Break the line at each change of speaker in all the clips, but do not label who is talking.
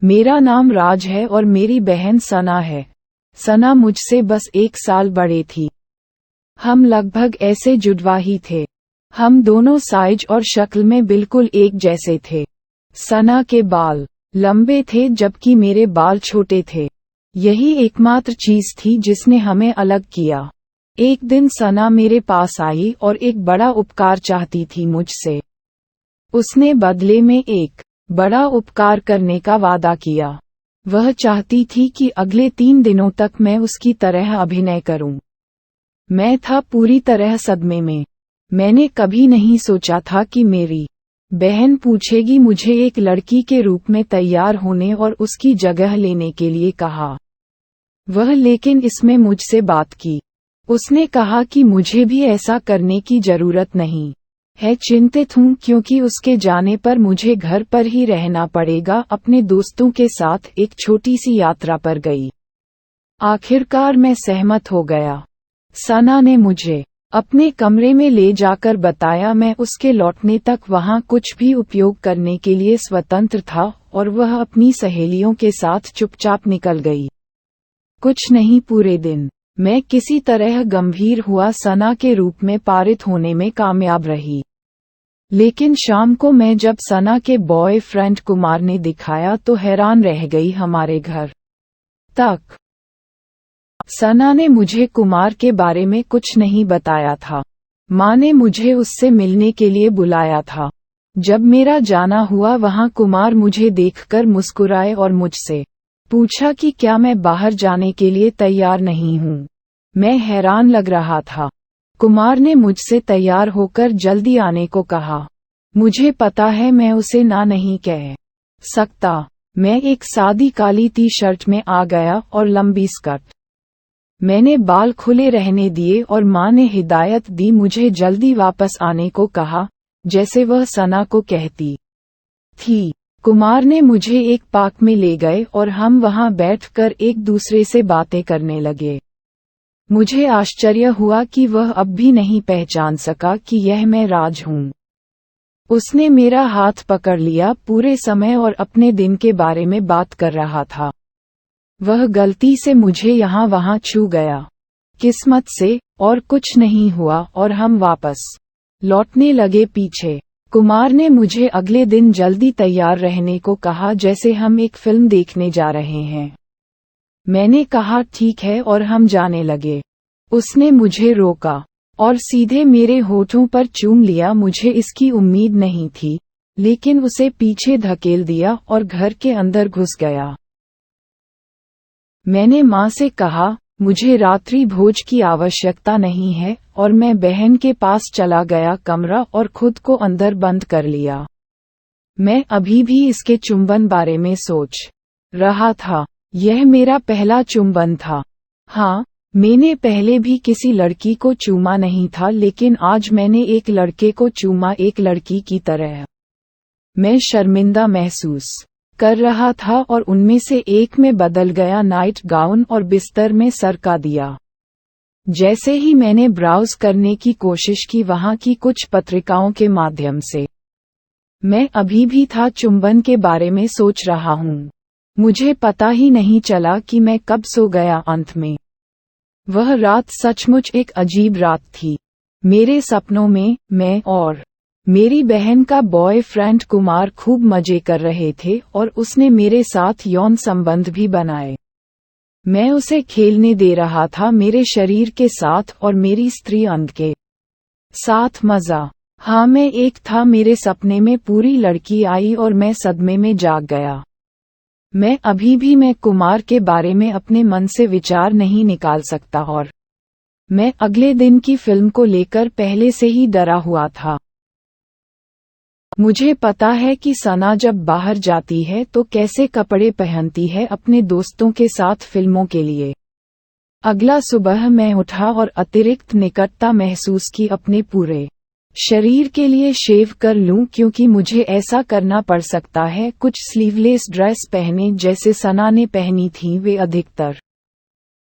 मेरा नाम राज है और मेरी बहन सना है। सना मुझसे बस 1 साल बड़े थी। हम लगभग ऐसे जुड़वा ही थे। हम दोनों साइज और शक्ल में बिल्कुल एक जैसे थे। सना के बाल लंबे थे जबकि मेरे बाल छोटे थे। यही एकमात्र चीज थी जिसने हमें अलग किया। एक दिन सना मेरे पास आई और एक बड़ा उपकार चाहती थी मुझसे। उसने बदले में एक बड़ा उपकार करने का वादा किया। वह चाहती थी कि अगले 3 दिनों तक मैं उसकी तरह अभिनय करूं। मैं था पूरी तरह सदमे में। मैंने कभी नहीं सोचा था कि मेरी बहन पूछेगी मुझे एक लड़की के रूप में तैयार होने और उसकी जगह लेने के लिए कहा। वह लेकिन इसमें मुझसे बात की। उसने कहा कि मुझे भी ऐसा करने की जरूरत नहीं है। चिंतित हूँ क्योंकि उसके जाने पर मुझे घर पर ही रहना पड़ेगा। अपने दोस्तों के साथ एक छोटी सी यात्रा पर गई। आखिरकार मैं सहमत हो गया। सना ने मुझे अपने कमरे में ले जाकर बताया मैं उसके लौटने तक वहां कुछ भी उपयोग करने के लिए स्वतंत्र था और वह अपनी सहेलियों के साथ चुपचाप निकल गई। कुछ नहीं, पूरे दिन मैं किसी तरह गंभीर हुआ सना के रूप में पारित होने में कामयाब रही। लेकिन शाम को मैं जब सना के बॉयफ्रेंड कुमार ने दिखाया तो हैरान रह गई। हमारे घर तक सना ने मुझे कुमार के बारे में कुछ नहीं बताया था। माँ ने मुझे उससे मिलने के लिए बुलाया था। जब मेरा जाना हुआ वहां कुमार मुझे देखकर मुस्कुराए और मुझसे पूछा कि क्या मैं बाहर जाने के लिए तैयार नहीं हूँ। मैं हैरान लग रहा था। कुमार ने मुझसे तैयार होकर जल्दी आने को कहा। मुझे पता है मैं उसे ना नहीं कह सकता। मैं एक सादी काली टी शर्ट में आ गया और लंबी स्कर्ट। मैंने बाल खुले रहने दिए और माँ ने हिदायत दी। मुझे जल्दी वापस आने को कहा, जैसे वह सना को कहती थी। कुमार ने मुझे एक पार्क में ले गए और हम वहां बैठकर एक दूसरे से बातें करने लगे। मुझे आश्चर्य हुआ कि वह अब भी नहीं पहचान सका कि यह मैं राज हूँ। उसने मेरा हाथ पकड़ लिया पूरे समय और अपने दिन के बारे में बात कर रहा था। वह गलती से मुझे यहाँ वहाँ छू गया। किस्मत से और कुछ नहीं हुआ और हम वापस लौटने लगे पीछे। कुमार ने मुझे अगले दिन जल्दी तैयार रहने को कहा, जैसे हम एक फिल्म देखने जा रहे हैं। मैंने कहा ठीक है और हम जाने लगे। उसने मुझे रोका और सीधे मेरे होठों पर चूम लिया। मुझे इसकी उम्मीद नहीं थी, लेकिन उसे पीछे धकेल दिया और घर के अंदर घुस गया। मैंने माँ से कहा मुझे रात्रि भोज की आवश्यकता नहीं है और मैं बहन के पास चला गया कमरा और खुद को अंदर बंद कर लिया। मैं अभी भी इसके चुंबन बारे में सोच रहा था। यह मेरा पहला चुंबन था। हाँ, मैंने पहले भी किसी लड़की को चूमा नहीं था, लेकिन आज मैंने एक लड़के को चूमा, एक लड़की की तरह। मैं शर्मिंदा महसूस कर रहा था और उनमें से एक में बदल गया नाइट गाउन और बिस्तर में सरका दिया। जैसे ही मैंने ब्राउज करने की कोशिश की वहां की कुछ पत्रिकाओं के माध्यम से, मैं अभी भी था चुंबन के बारे में सोच रहा हूँ। मुझे पता ही नहीं चला कि मैं कब सो गया। अंत में वह रात सचमुच एक अजीब रात थी। मेरे सपनों में मैं और मेरी बहन का बॉयफ्रेंड कुमार खूब मजे कर रहे थे और उसने मेरे साथ यौन संबंध भी बनाए। मैं उसे खेलने दे रहा था, मेरे शरीर के साथ और मेरी स्त्री अंग के साथ। मजा। हाँ, मैं एक था। मेरे सपने में पूरी लड़की आई और मैं सदमे में जाग गया। मैं अभी भी मैं कुमार के बारे में अपने मन से विचार नहीं निकाल सकता और मैं अगले दिन की फिल्म को लेकर पहले से ही डरा हुआ था। मुझे पता है कि सना जब बाहर जाती है तो कैसे कपड़े पहनती है अपने दोस्तों के साथ फिल्मों के लिए। अगला सुबह मैं उठा और अतिरिक्त निकटता महसूस की अपने पूरे शरीर के लिए शेव कर लूं, क्योंकि मुझे ऐसा करना पड़ सकता है। कुछ स्लीवलेस ड्रेस पहने जैसे सना ने पहनी थी वे अधिकतर।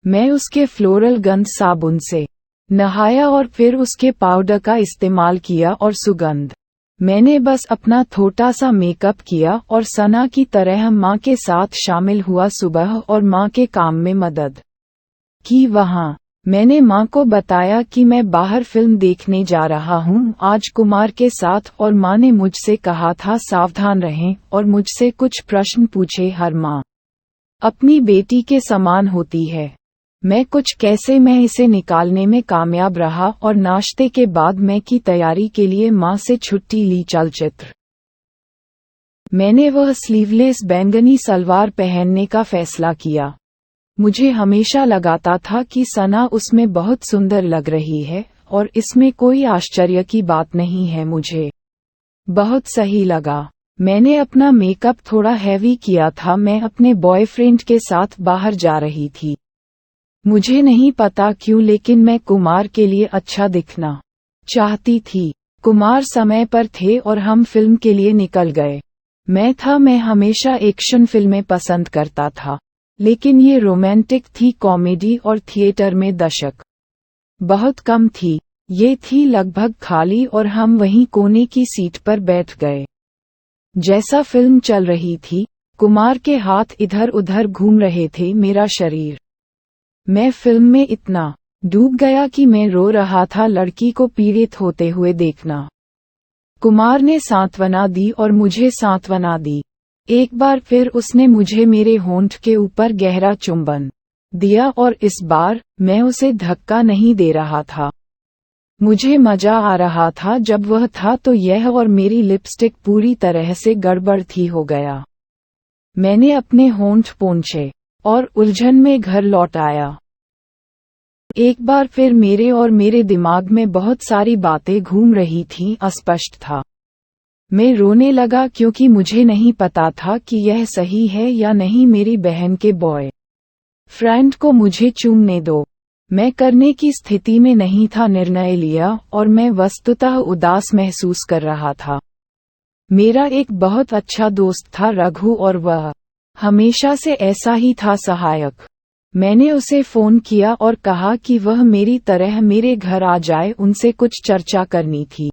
मैं उसके फ्लोरल गंध साबुन से नहाया और फिर उसके पाउडर का इस्तेमाल किया और सुगंध मैंने बस अपना छोटा सा मेकअप किया और सना की तरह माँ के साथ शामिल हुआ सुबह और माँ के काम में मदद की। वहाँ मैंने माँ को बताया कि मैं बाहर फिल्म देखने जा रहा हूँ आज कुमार के साथ, और माँ ने मुझसे कहा था सावधान रहें और मुझसे कुछ प्रश्न पूछे। हर माँ अपनी बेटी के समान होती है। मैं इसे निकालने में कामयाब रहा और नाश्ते के बाद मैं की तैयारी के लिए माँ से छुट्टी ली। चलचित्र मैंने वह स्लीवलेस बैंगनी सलवार पहनने का फैसला किया। मुझे हमेशा लगाता था कि सना उसमें बहुत सुंदर लग रही है और इसमें कोई आश्चर्य की बात नहीं है। मुझे बहुत सही लगा। मैंने अपना मेकअप थोड़ा हैवी किया था। मैं अपने बॉयफ्रेंड के साथ बाहर जा रही थी। मुझे नहीं पता क्यों, लेकिन मैं कुमार के लिए अच्छा दिखना चाहती थी। कुमार समय पर थे और हम फिल्म के लिए निकल गए। मैं हमेशा एक्शन फिल्में पसंद करता था, लेकिन ये रोमांटिक थी। कॉमेडी और थिएटर में दर्शक बहुत कम थी। ये थी लगभग खाली और हम वहीं कोने की सीट पर बैठ गए। जैसा फिल्म चल रही थी, कुमार के हाथ इधर उधर घूम रहे थे। मेरा शरीर मैं फिल्म में इतना डूब गया कि मैं रो रहा था। लड़की को पीड़ित होते हुए देखना। कुमार ने सांत्वना दी और मुझे सांत्वना दी। एक बार फिर उसने मुझे मेरे होंठ के ऊपर गहरा चुंबन दिया और इस बार मैं उसे धक्का नहीं दे रहा था। मुझे मजा आ रहा था जब वह था तो यह, और मेरी लिपस्टिक पूरी तरह से गड़बड़ थी हो गया। मैंने अपने होंठ पोंछे और उलझन में घर लौट आया। एक बार फिर मेरे दिमाग में बहुत सारी बातें घूम रही थीं। अस्पष्ट था। मैं रोने लगा क्योंकि मुझे नहीं पता था कि यह सही है या नहीं। मेरी बहन के बॉय फ्रेंड को मुझे चूमने दो। मैं करने की स्थिति में नहीं था। निर्णय लिया और मैं वस्तुतः उदास महसूस कर रहा था। मेरा एक बहुत अच्छा दोस्त था रघु, और वह हमेशा से ऐसा ही था, सहायक। मैंने उसे फोन किया और कहा कि वह मेरी तरह मेरे घर आ जाए। उनसे कुछ चर्चा करनी थी।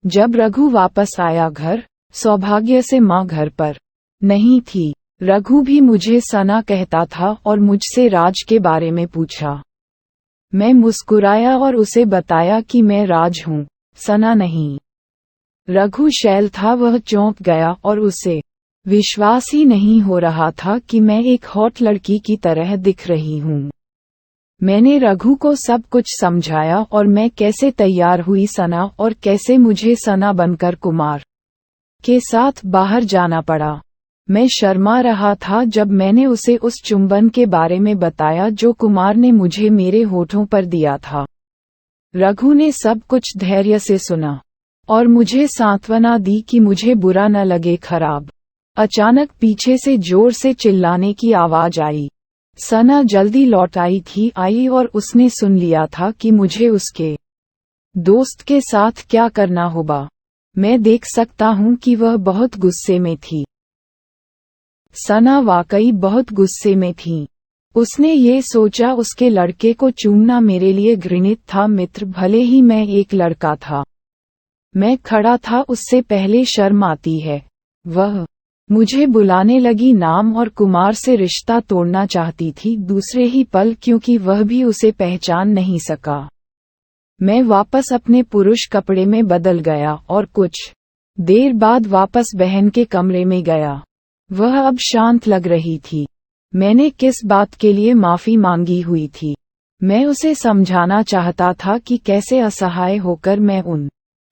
जब रघु वापस आया घर, सौभाग्य से माँ घर पर नहीं थी। रघु भी मुझे सना कहता था और मुझसे राज के बारे में पूछा। मैं मुस्कुराया और उसे बताया कि मैं राज हूँ, सना नहीं। रघु शैल था। वह चौंक गया और उसे विश्वास ही नहीं हो रहा था कि मैं एक हॉट लड़की की तरह दिख रही हूँ। मैंने रघु को सब कुछ समझाया और मैं कैसे तैयार हुई सना, और कैसे मुझे सना बनकर कुमार के साथ बाहर जाना पड़ा। मैं शर्मा रहा था जब मैंने उसे उस चुंबन के बारे में बताया जो कुमार ने मुझे मेरे होठों पर दिया था। रघु ने सब कुछ धैर्य से सुना और मुझे सांत्वना दी कि मुझे बुरा न लगे। खराब अचानक पीछे से जोर से चिल्लाने की आवाज आई। सना जल्दी लौट आई और उसने सुन लिया था कि मुझे उसके दोस्त के साथ क्या करना होगा। मैं देख सकता हूँ कि वह बहुत गुस्से में थी। सना वाकई बहुत गुस्से में थी। उसने ये सोचा उसके लड़के को चूमना मेरे लिए घृणित था। मित्र भले ही मैं एक लड़का था। मैं खड़ा था, उससे पहले शर्म आती है। वह मुझे बुलाने लगी नाम और कुमार से रिश्ता तोड़ना चाहती थी दूसरे ही पल, क्योंकि वह भी उसे पहचान नहीं सका। मैं वापस अपने पुरुष कपड़े में बदल गया और कुछ देर बाद वापस बहन के कमरे में गया। वह अब शांत लग रही थी। मैंने किस बात के लिए माफी मांगी हुई थी। मैं उसे समझाना चाहता था कि कैसे असहाय होकर मैं उन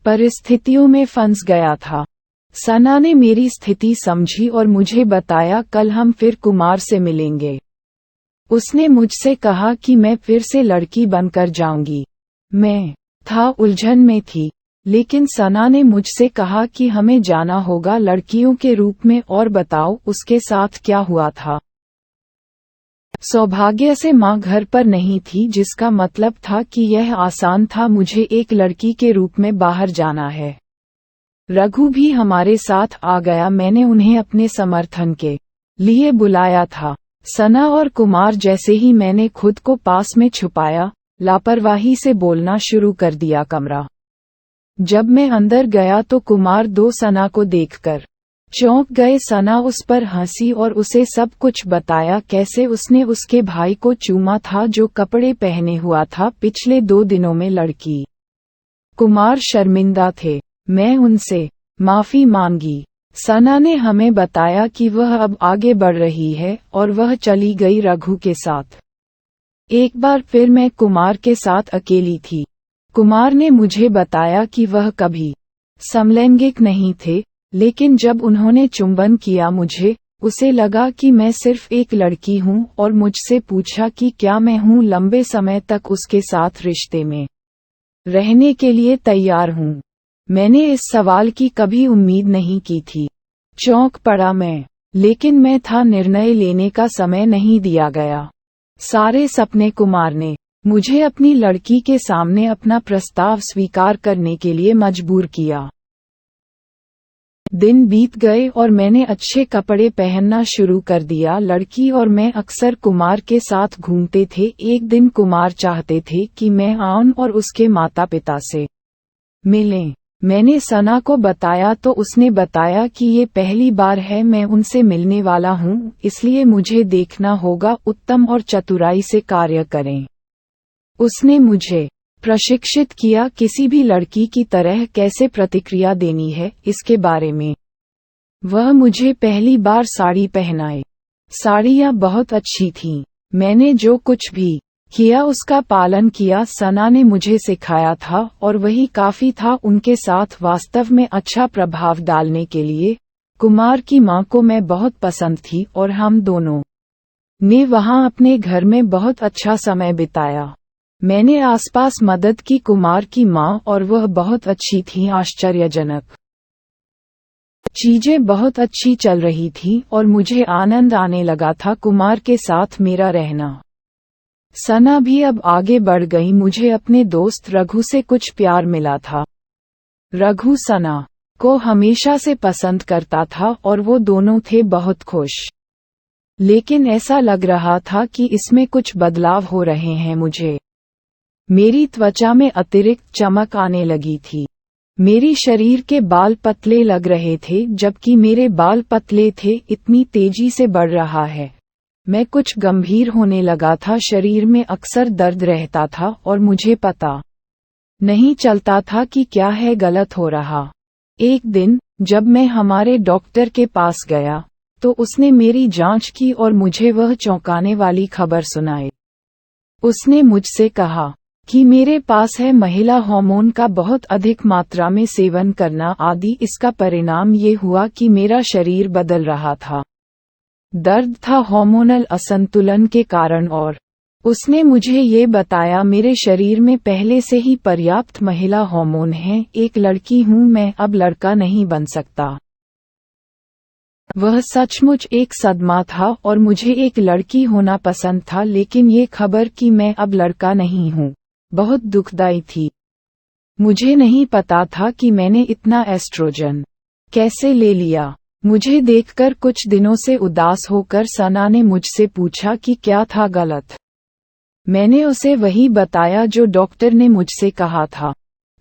परिस्थितियों में फंस गया था। सना ने मेरी स्थिति समझी और मुझे बताया कल हम फिर कुमार से मिलेंगे। उसने मुझसे कहा कि मैं फिर से लड़की बनकर जाऊंगी। मैं उलझन में थी, लेकिन सना ने मुझसे कहा कि हमें जाना होगा लड़कियों के रूप में। और बताओ उसके साथ क्या हुआ था। सौभाग्य से माँ घर पर नहीं थी, जिसका मतलब था कि यह आसान था। मुझे एक लड़की के रूप में बाहर जाना है। रघु भी हमारे साथ आ गया। मैंने उन्हें अपने समर्थन के लिए बुलाया था। सना और कुमार जैसे ही मैंने खुद को पास में छुपाया, लापरवाही से बोलना शुरू कर दिया। कमरा जब मैं अंदर गया तो कुमार दो सना को देखकर चौंक गए। सना उस पर हंसी और उसे सब कुछ बताया, कैसे उसने उसके भाई को चूमा था जो कपड़े पहने हुआ था पिछले 2 दिनों में लड़की। कुमार शर्मिंदा थे। मैं उनसे माफी मांगी। सना ने हमें बताया कि वह अब आगे बढ़ रही है और वह चली गई रघु के साथ। एक बार फिर मैं कुमार के साथ अकेली थी। कुमार ने मुझे बताया कि वह कभी समलैंगिक नहीं थे, लेकिन जब उन्होंने चुंबन किया उसे लगा कि मैं सिर्फ एक लड़की हूं और मुझसे पूछा कि क्या मैं हूं लंबे समय तक उसके साथ रिश्ते में रहने के लिए तैयार हूं। मैंने इस सवाल की कभी उम्मीद नहीं की थी। चौंक पड़ा मैं, लेकिन मैं था, निर्णय लेने का समय नहीं दिया गया। सारे सपने कुमार ने मुझे अपनी लड़की के सामने अपना प्रस्ताव स्वीकार करने के लिए मजबूर किया। दिन बीत गए और मैंने अच्छे कपड़े पहनना शुरू कर दिया। लड़की और मैं अक्सर कुमार के साथ घूमते थे। एक दिन कुमार चाहते थे कि मैं आऊं और उसके माता पिता से मिलें। मैंने सना को बताया तो उसने बताया कि ये पहली बार है मैं उनसे मिलने वाला हूं, इसलिए मुझे देखना होगा उत्तम और चतुराई से कार्य करें। उसने मुझे प्रशिक्षित किया किसी भी लड़की की तरह कैसे प्रतिक्रिया देनी है इसके बारे में। वह मुझे पहली बार साड़ी पहनाए। साड़ियां बहुत अच्छी थीं। मैंने जो कुछ भी किया उसका पालन किया। सना ने मुझे सिखाया था और वही काफी था उनके साथ वास्तव में अच्छा प्रभाव डालने के लिए। कुमार की मां को मैं बहुत पसंद थी और हम दोनों ने वहां अपने घर में बहुत अच्छा समय बिताया। मैंने आसपास मदद की कुमार की मां और वह बहुत अच्छी थी। आश्चर्यजनक चीजें बहुत अच्छी चल रही थी और मुझे आनंद आने लगा था कुमार के साथ मेरा रहना। सना भी अब आगे बढ़ गई। मुझे अपने दोस्त रघु से कुछ प्यार मिला था। रघु सना को हमेशा से पसंद करता था और वो दोनों थे बहुत खुश। लेकिन ऐसा लग रहा था कि इसमें कुछ बदलाव हो रहे हैं। मेरी त्वचा में अतिरिक्त चमक आने लगी थी। मेरी शरीर के बाल पतले लग रहे थे जबकि मेरे बाल पतले थे। इतनी तेजी से बढ़ रहा है। मैं कुछ गंभीर होने लगा था। शरीर में अक्सर दर्द रहता था और मुझे पता नहीं चलता था कि क्या है गलत हो रहा। एक दिन जब मैं हमारे डॉक्टर के पास गया तो उसने मेरी जांच की और मुझे वह चौंकाने वाली खबर सुनाई। उसने मुझसे कहा कि मेरे पास है महिला हार्मोन का बहुत अधिक मात्रा में सेवन करना आदि। इसका परिणाम ये हुआ कि मेरा शरीर बदल रहा था। दर्द था हार्मोनल असंतुलन के कारण और उसने मुझे ये बताया मेरे शरीर में पहले से ही पर्याप्त महिला हार्मोन हैं। एक लड़की हूँ मैं, अब लड़का नहीं बन सकता। वह सचमुच एक सदमा था और मुझे एक लड़की होना पसंद था, लेकिन ये खबर कि मैं अब लड़का नहीं हूँ बहुत दुखदाई थी। मुझे नहीं पता था कि मैंने इतना एस्ट्रोजन कैसे ले लिया। मुझे देखकर कुछ दिनों से उदास होकर सना ने मुझसे पूछा कि क्या था गलत। मैंने उसे वही बताया जो डॉक्टर ने मुझसे कहा था।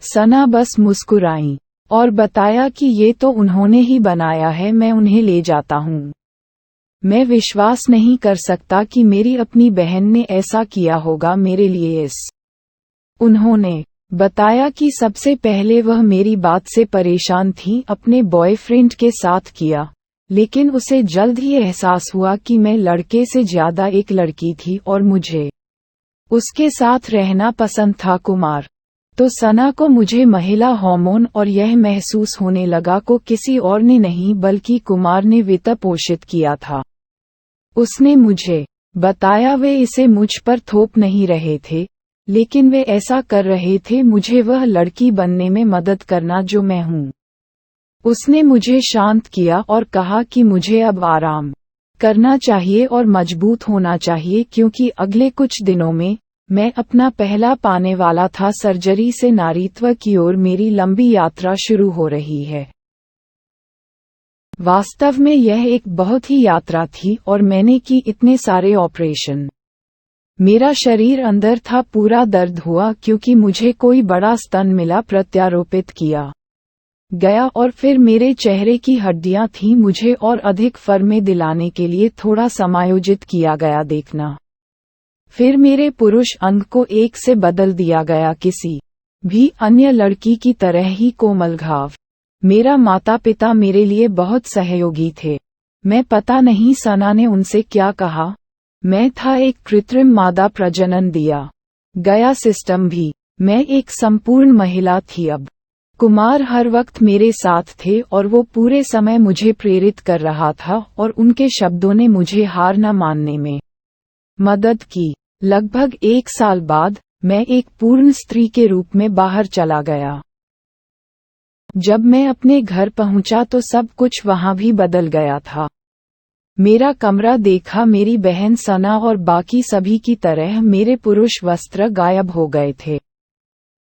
सना बस मुस्कुराई और बताया कि ये तो उन्होंने ही बनाया है, मैं उन्हें ले जाता हूँ। मैं विश्वास नहीं कर सकता कि मेरी अपनी बहन ने ऐसा किया होगा मेरे लिए। उन्होंने बताया कि सबसे पहले वह मेरी बात से परेशान थी, अपने बॉयफ्रेंड के साथ किया, लेकिन उसे जल्द ही एहसास हुआ कि मैं लड़के से ज्यादा एक लड़की थी और मुझे उसके साथ रहना पसंद था। कुमार तो सना को मुझे महिला हार्मोन और यह महसूस होने लगा को किसी और ने नहीं बल्कि कुमार ने वित्त पोषित किया था। उसने मुझे बताया वे इसे मुझ पर थोप नहीं रहे थे, लेकिन वे ऐसा कर रहे थे मुझे वह लड़की बनने में मदद करना जो मैं हूँ। उसने मुझे शांत किया और कहा कि मुझे अब आराम करना चाहिए और मजबूत होना चाहिए क्योंकि अगले कुछ दिनों में मैं अपना पहला पाने वाला था। सर्जरी से नारीत्व की ओर मेरी लंबी यात्रा शुरू हो रही है। वास्तव में यह एक बहुत ही यात्रा थी और मैंने की इतने सारे ऑपरेशन। मेरा शरीर अंदर था पूरा दर्द हुआ क्योंकि मुझे कोई बड़ा स्तन मिला, प्रत्यारोपित किया गया और फिर मेरे चेहरे की हड्डियां थीं, मुझे और अधिक फर्मे दिलाने के लिए थोड़ा समायोजित किया गया देखना। फिर मेरे पुरुष अंग को एक से बदल दिया गया, किसी भी अन्य लड़की की तरह ही कोमल घाव। मेरा माता पिता मेरे लिए बहुत सहयोगी थे। मैं पता नहीं सना ने उनसे क्या कहा। मैं था एक कृत्रिम मादा प्रजनन दिया गया सिस्टम भी। मैं एक संपूर्ण महिला थी अब। कुमार हर वक्त मेरे साथ थे और वो पूरे समय मुझे प्रेरित कर रहा था और उनके शब्दों ने मुझे हार न मानने में मदद की। लगभग 1 साल बाद मैं एक पूर्ण स्त्री के रूप में बाहर चला गया। जब मैं अपने घर पहुंचा तो सब कुछ वहां भी बदल गया था। मेरा कमरा देखा, मेरी बहन सना और बाकी सभी की तरह मेरे पुरुष वस्त्र गायब हो गए थे।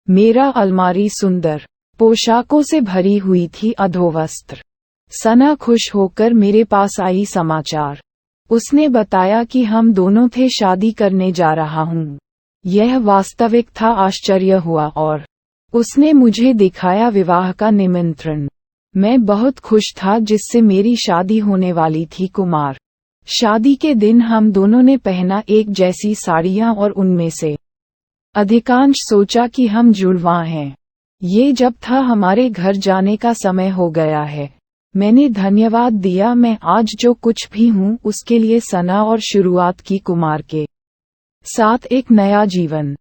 मेरा अलमारी सुंदर पोशाकों से भरी हुई थी, अधोवस्त्र। सना खुश होकर मेरे पास आई समाचार। उसने बताया कि हम दोनों थे शादी करने जा रहा हूँ। यह वास्तविक था, आश्चर्य हुआ और उसने मुझे दिखाया विवाह का निमंत्रण। मैं बहुत खुश था जिससे मेरी शादी होने वाली थी। कुमार शादी के दिन हम दोनों ने पहना एक जैसी साड़ियाँ और उनमें से अधिकांश सोचा कि हम जुड़वा हैं। ये जब था हमारे घर जाने का समय हो गया है। मैंने धन्यवाद दिया, मैं आज जो कुछ भी हूँ उसके लिए सना और शुरुआत की कुमार के साथ एक नया जीवन।